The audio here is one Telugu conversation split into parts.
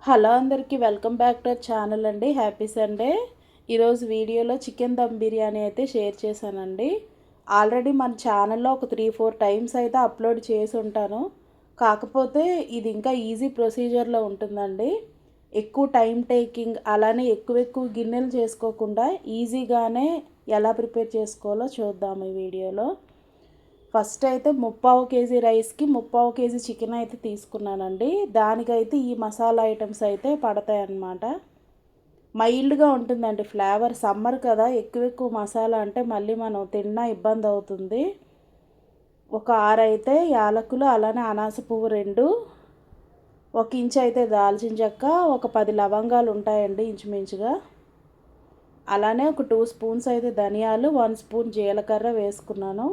హలో అందరికీ welcome back to our channel అండి. Happy Sunday. ఈరోజు వీడియోలో చికెన్ దమ్ బిర్యానీ అయితే షేర్ చేశానండి. ఆల్రెడీ మన ఛానల్లో ఒక 3-4 టైమ్స్ అయితే అప్లోడ్ చేసి ఉంటాను. కాకపోతే ఇది ఇంకా ఈజీ ప్రొసీజర్లో ఉంటుందండి. ఎక్కువ టైం టేకింగ్, అలానే ఎక్కువ గిన్నెలు చేసుకోకుండా ఈజీగానే ఎలా ప్రిపేర్ చేసుకోవాలో చూద్దాం ఈ వీడియోలో. ఫస్ట్ అయితే 3/4 కేజీ రైస్కి 3/4 కేజీ చికెన్ అయితే తీసుకున్నానండి. దానికైతే ఈ మసాలా ఐటమ్స్ అయితే పడతాయి అన్నమాట. మైల్డ్గా ఉంటుందండి ఫ్లేవర్. సమ్మర్ కదా, ఎక్కువ మసాలా అంటే మళ్ళీ మనం తిన్నా ఇబ్బంది అవుతుంది. ఒక 6 అయితే యాలకులు, అలానే అనాస పువ్వు 2, 1 ఇంచు అయితే దాల్చిన చెక్క, ఒక 10 లవంగాలు ఉంటాయండి ఇంచుమించుగా. అలానే ఒక 2 స్పూన్స్ అయితే ధనియాలు, 1 స్పూన్ జీలకర్ర వేసుకున్నాను.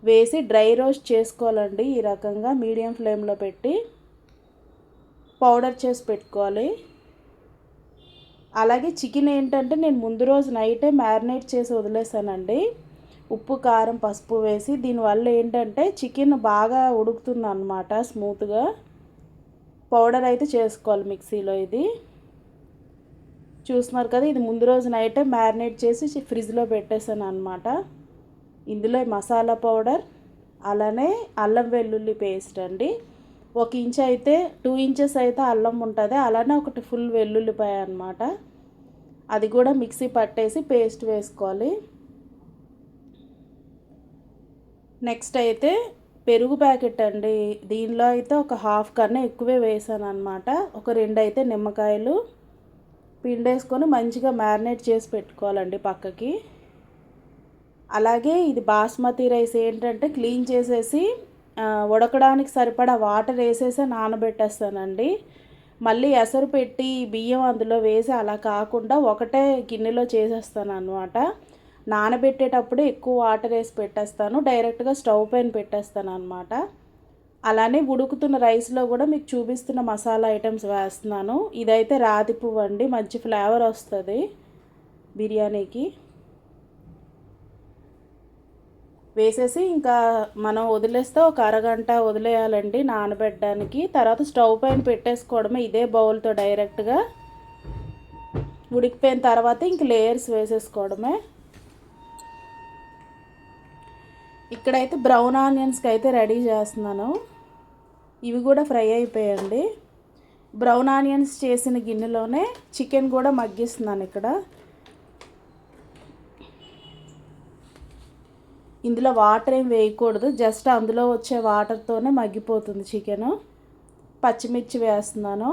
వేసి డ్రై రోస్ట్ చేసుకోవాలండి. ఈ రకంగా మీడియం ఫ్లేమ్లో పెట్టి పౌడర్ చేసి పెట్టుకోవాలి. అలాగే చికెన్ ఏంటంటే నేను ముందు రోజు నైటే మ్యారినేట్ చేసి వదిలేసానండి, ఉప్పు కారం పసుపు వేసి. దీనివల్ల ఏంటంటే చికెన్ బాగా ఉడుకుతుంది అన్నమాట స్మూత్గా. పౌడర్ అయితే చేసుకోవాలి మిక్సీలో. ఇది చూస్తున్నారు కదా, ఇది ముందు రోజు నైటే మ్యారినేట్ చేసి ఫ్రిడ్జ్లో పెట్టేసాను అన్నమాట. ఇందులో మసాలా పౌడర్, అలానే అల్లం వెల్లుల్లి పేస్ట్ అండి. 1 ఇంచ్ అయితే 2 ఇంచెస్ అయితే అల్లం ఉంటుంది, అలానే ఒకటి ఫుల్ వెల్లుల్లిపాయ అన్నమాట. అది కూడా మిక్సీ పట్టేసి పేస్ట్ వేసుకోవాలి. నెక్స్ట్ అయితే పెరుగు ప్యాకెట్ అండి. దీనిలో అయితే ఒక 1/2 కన్నా ఎక్కువే వేసాను అనమాట. ఒక 2 అయితే నిమ్మకాయలు పిండేసుకొని మంచిగా మ్యారినేట్ చేసి పెట్టుకోవాలండి పక్కకి. అలాగే ఇది బాస్మతి రైస్ ఏంటంటే క్లీన్ చేసేసి ఉడకడానికి సరిపడా వాటర్ వేసేసి నానబెట్టేస్తానండి. మళ్ళీ ఎసరు పెట్టి బియ్యం అందులో వేసి అలా కాకుండా ఒకటే గిన్నెలో చేసేస్తాను అన్నమాట. నానబెట్టేటప్పుడు ఎక్కువ వాటర్ వేసి పెట్టేస్తాను, డైరెక్ట్గా స్టవ్ పైన పెట్టేస్తాను అన్నమాట. అలానే ఉడుకుతున్న రైస్లో కూడా మీకు చూపిస్తున్న మసాలా ఐటమ్స్ వేస్తున్నాను. ఇదైతే రాతి పువ్వు అండి, మంచి ఫ్లేవర్ వస్తుంది బిర్యానీకి. వేసేసి ఇంకా మనం వదిలేస్తే ఒక అరగంట వదిలేయాలండి నానబెట్టడానికి. తర్వాత స్టవ్ పైన పెట్టేసుకోవడమే ఇదే బౌల్తో డైరెక్ట్గా. ఉడికిపోయిన తర్వాత ఇంక లేయర్స్ వేసేసుకోవడమే. ఇక్కడైతే బ్రౌన్ ఆనియన్స్కి అయితే రెడీ చేస్తున్నాను. ఇవి కూడా ఫ్రై అయిపోయాయండి. బ్రౌన్ ఆనియన్స్ చేసిన గిన్నెలోనే చికెన్ కూడా మగ్గిస్తున్నాను ఇక్కడ. ఇందులో వాటర్ ఏం వేయకూడదు, జస్ట్ అందులో వచ్చే వాటర్తోనే మగ్గిపోతుంది చికెను. పచ్చిమిర్చి వేస్తున్నాను.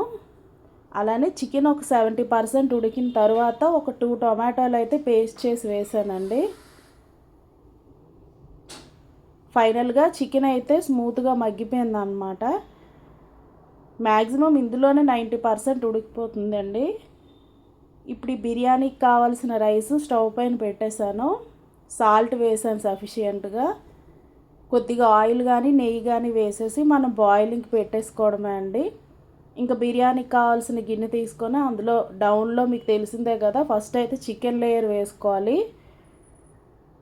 అలానే చికెన్ ఒక 70% ఉడికిన తర్వాత ఒక 2 టొమాటోలు అయితే పేస్ట్ చేసి వేసానండి. ఫైనల్గా చికెన్ అయితే స్మూత్గా మగ్గిపోయింది అన్నమాట. మ్యాక్సిమం ఇందులోనే 90% ఉడికిపోతుందండి. ఇప్పుడు ఈ బిర్యానీకి కావాల్సిన రైస్ స్టవ్ పైన పెట్టేశాను. సాల్ట్ వేసాను సఫిషియెంట్గా. కొద్దిగా ఆయిల్ కానీ నెయ్యి కానీ వేసేసి మనం బాయిలింగ్కి పెట్టేసుకోవడమే అండి. ఇంకా బిర్యానీకి కావాల్సిన గిన్నె తీసుకొని అందులో డౌన్లో మీకు తెలిసిందే కదా, ఫస్ట్ అయితే చికెన్ లేయర్ వేసుకోవాలి.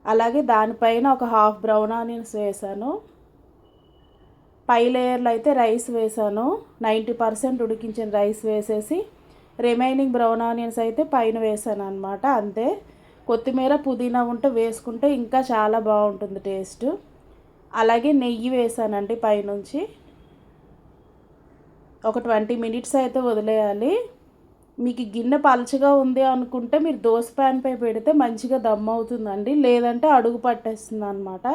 అలాగే దానిపైన ఒక 1/2 బ్రౌన్ ఆనియన్స్ వేసాను. పై లేయర్లో అయితే రైస్ వేసాను. 90% ఉడికించిన రైస్ వేసేసి రిమైనింగ్ బ్రౌన్ ఆనియన్స్ అయితే పైన వేసాను అనమాట. అంతే. కొత్తిమీర పుదీనా ఉంటే వేసుకుంటే ఇంకా చాలా బాగుంటుంది టేస్ట్. అలాగే నెయ్యి వేసానండి పైనుంచి. ఒక 20 మినిట్స్ అయితే వదిలేయాలి. మీకు గిన్నె పలచగా ఉంది అనుకుంటే మీరు దోశ ప్యాన్పై పెడితే మంచిగా దమ్ అవుతుందండి, లేదంటే అడుగు పట్టేస్తుంది అనమాట.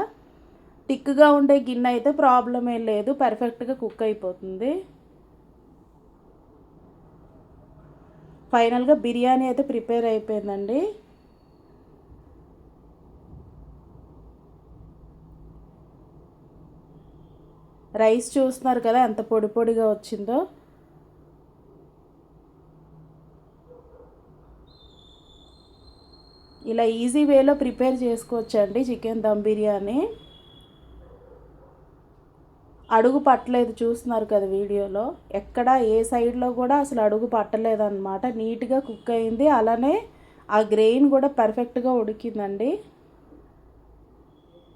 థిక్గా ఉండే గిన్నె అయితే ప్రాబ్లం ఏం లేదు, పర్ఫెక్ట్గా కుక్ అయిపోతుంది. ఫైనల్గా బిర్యానీ అయితే ప్రిపేర్ అయిపోయిందండి. రైస్ చూస్తున్నారు కదా ఎంత పొడి పొడిగా వచ్చిందో. ఇలా ఈజీ వేలో ప్రిపేర్ చేసుకోవచ్చండి చికెన్ దమ్ బిర్యానీ. అడుగు పట్టలేదు, చూస్తున్నారు కదా వీడియోలో. ఎక్కడ ఏ సైడ్లో కూడా అసలు అడుగు పట్టలేదన్నమాట. నీట్గా కుక్ అయింది. అలానే ఆ గ్రెయిన్ కూడా పర్ఫెక్ట్గా ఉడికిందండి.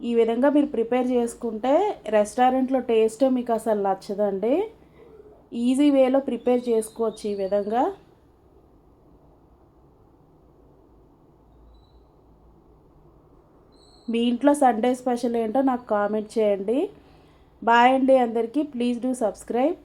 ఈ విధంగా మీరు ప్రిపేర్ చేసుకుంటే రెస్టారెంట్లో టేస్టే మీకు అసలు నచ్చదండి. ఈజీ వేలో ప్రిపేర్ చేసుకోవచ్చు ఈ విధంగా. మీ ఇంట్లో సండే స్పెషల్ ఏంటో నాకు కామెంట్ చేయండి. బాయ్ అండి అందరికీ. Please do subscribe.